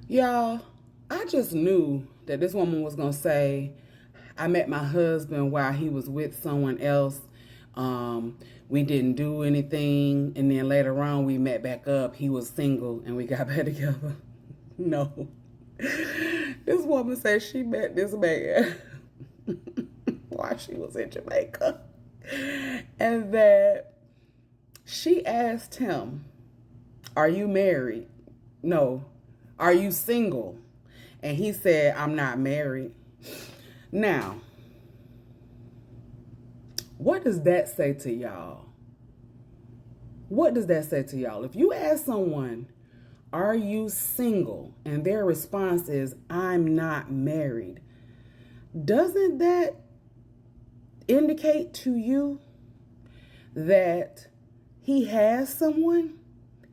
Y'all, I just knew that this woman was going to say, I met my husband while he was with someone else. We didn't do anything. And then later on, we met back up. He was single and we got back together. No. This woman said she met this man while she was in Jamaica. And that she asked him, are you married? No. Are you single? And he said, I'm not married. Now, what does that say to y'all? What does that say to y'all? If you ask someone, are you single? And their response is, I'm not married. Doesn't that indicate to you that he has someone?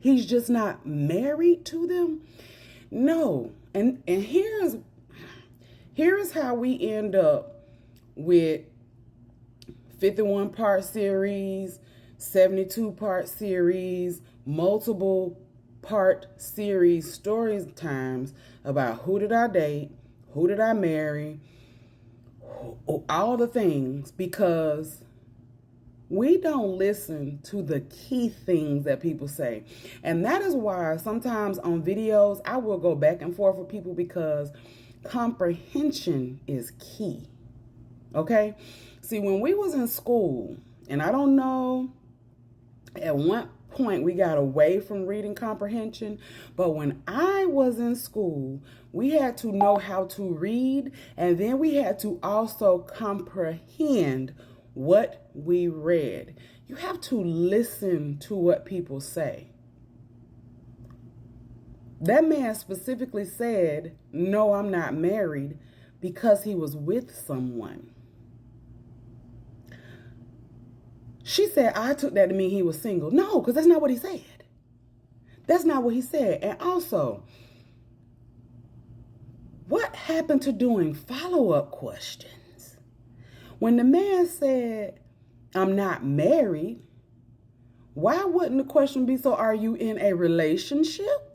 He's just not married to them? No. And here's how we end up with 51 part series, 72 part series, multiple part series story times about who did I date, who did I marry, all the things, because we don't listen to the key things that people say. And that is why sometimes on videos, I will go back and forth with people because comprehension is key. Okay? See, when we was in school, and I don't know at what point we got away from reading comprehension, but when I was in school, we had to know how to read, and then we had to also comprehend what we read. You have to listen to what people say. That man specifically said, no, I'm not married, because he was with someone. She said, I took that to mean he was single. No, because that's not what he said. That's not what he said. And also, what happened to doing follow-up questions? When the man said, I'm not married, why wouldn't the question be, so are you in a relationship?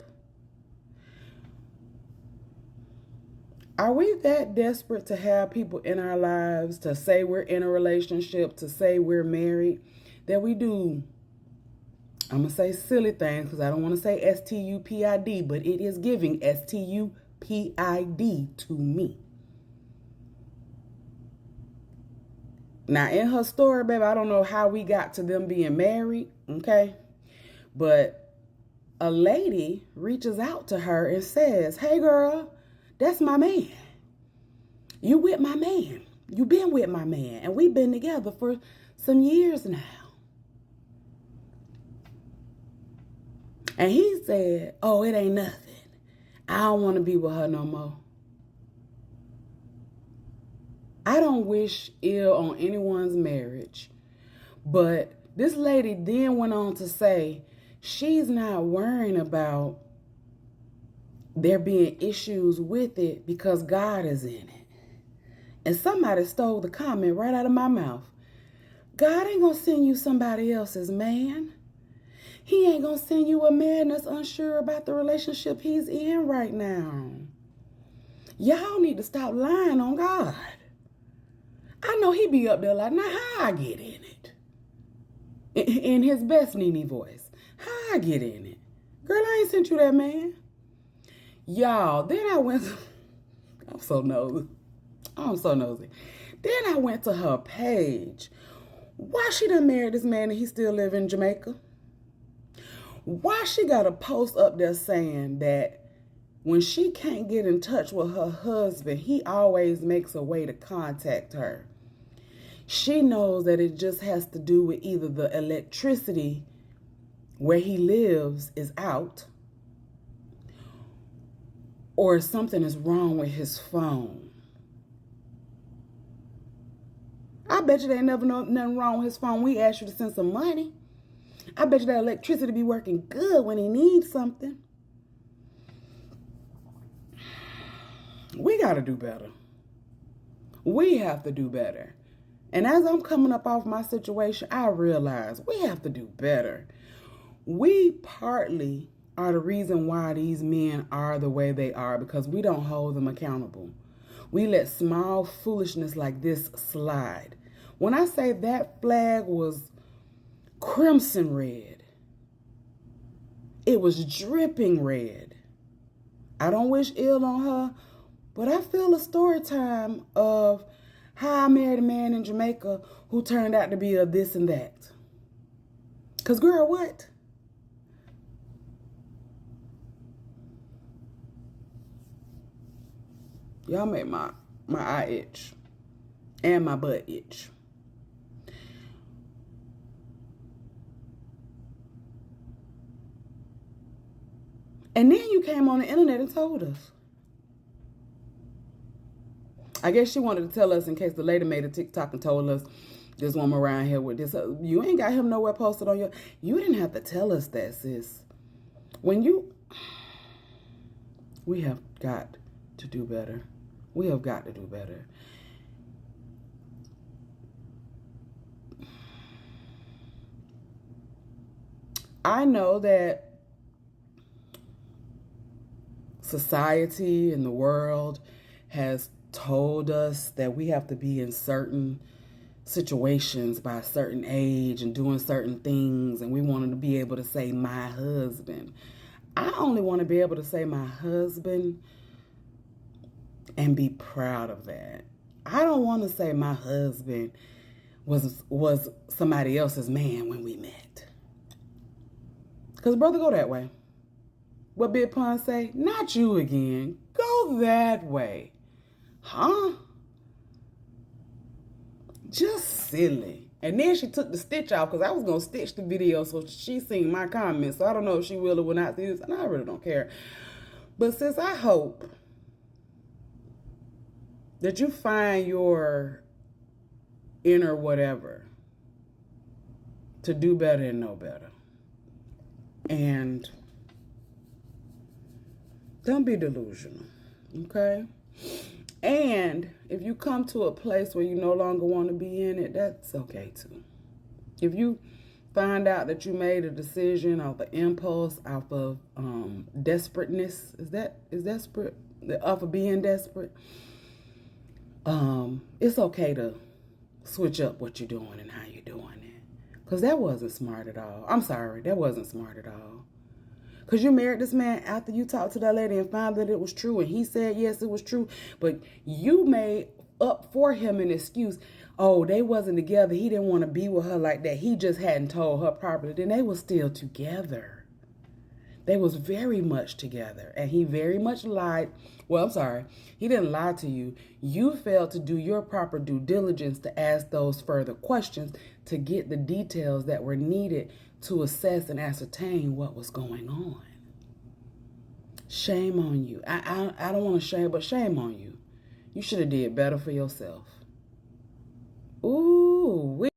Are we that desperate to have people in our lives to say we're in a relationship, to say we're married, that we do, I'm going to say silly things because I don't want to say STUPID, but it is giving STUPID to me. Now, in her story, baby, I don't know how we got to them being married, okay? But a lady reaches out to her and says, hey, girl, that's my man. You with my man. You been with my man. And we've been together for some years now. And he said, oh, it ain't nothing. I don't want to be with her no more. I don't wish ill on anyone's marriage. But this lady then went on to say she's not worrying about there being issues with it because God is in it. And somebody stole the comment right out of my mouth. God ain't gonna send you somebody else's man. He ain't gonna send you a man that's unsure about the relationship he's in right now. Y'all need to stop lying on God. I know he be up there like, now how I get in it? In his best Nene voice. How I get in it? Girl, I ain't sent you that man. Y'all, then I went to, I'm so nosy. Then I went to her page. Why she done married this man and he still live in Jamaica? Why she got a post up there saying that when she can't get in touch with her husband, he always makes a way to contact her. She knows that it just has to do with either the electricity where he lives is out, or something is wrong with his phone. I bet you they never know nothing wrong with his phone. We asked you to send some money. I bet you that electricity be working good when he needs something. We got to do better. We have to do better. And as I'm coming up off my situation, I realize we have to do better. We partly are the reason why these men are the way they are, because we don't hold them accountable. We let small foolishness like this slide. When I say that flag was crimson red, it was dripping red. I don't wish ill on her, but I feel a story time of how I married a man in Jamaica who turned out to be a this and that. Because, girl, what? Y'all make my eye itch and my butt itch. And then you came on the internet and told us. I guess she wanted to tell us in case the lady made a TikTok and told us this woman around here with this. You ain't got him nowhere posted on your. You didn't have to tell us that, sis. We have got to do better. We have got to do better. I know that society and the world has told us that we have to be in certain situations by a certain age and doing certain things, and we wanted to be able to say my husband. I only want to be able to say my husband and be proud of that. I don't want to say my husband was somebody else's man when we met. Because brother, go that way. What Big Pun say? Not you again. Go that way. Huh? Just silly. And then she took the stitch off because I was going to stitch the video so she seen my comments. So I don't know if she will or will not see this. And I really don't care. But sis, I hope that you find your inner whatever to do better and know better. And don't be delusional, okay? And if you come to a place where you no longer want to be in it, that's okay too. If you find out that you made a decision off of impulse, off of desperateness, is desperate? Off of being desperate, it's okay to switch up what you're doing and how you're doing it. Because that wasn't smart at all. I'm sorry, that wasn't smart at all. Because you married this man after you talked to that lady and found that it was true, and he said, yes, it was true. But you made up for him an excuse. Oh, they wasn't together. He didn't want to be with her like that. He just hadn't told her properly. Then they were still together. They was very much together. And he very much lied. Well, I'm sorry. He didn't lie to you. You failed to do your proper due diligence to ask those further questions to get the details that were needed to assess and ascertain what was going on. Shame on you. I don't want to shame, but shame on you. You should have did better for yourself. Ooh,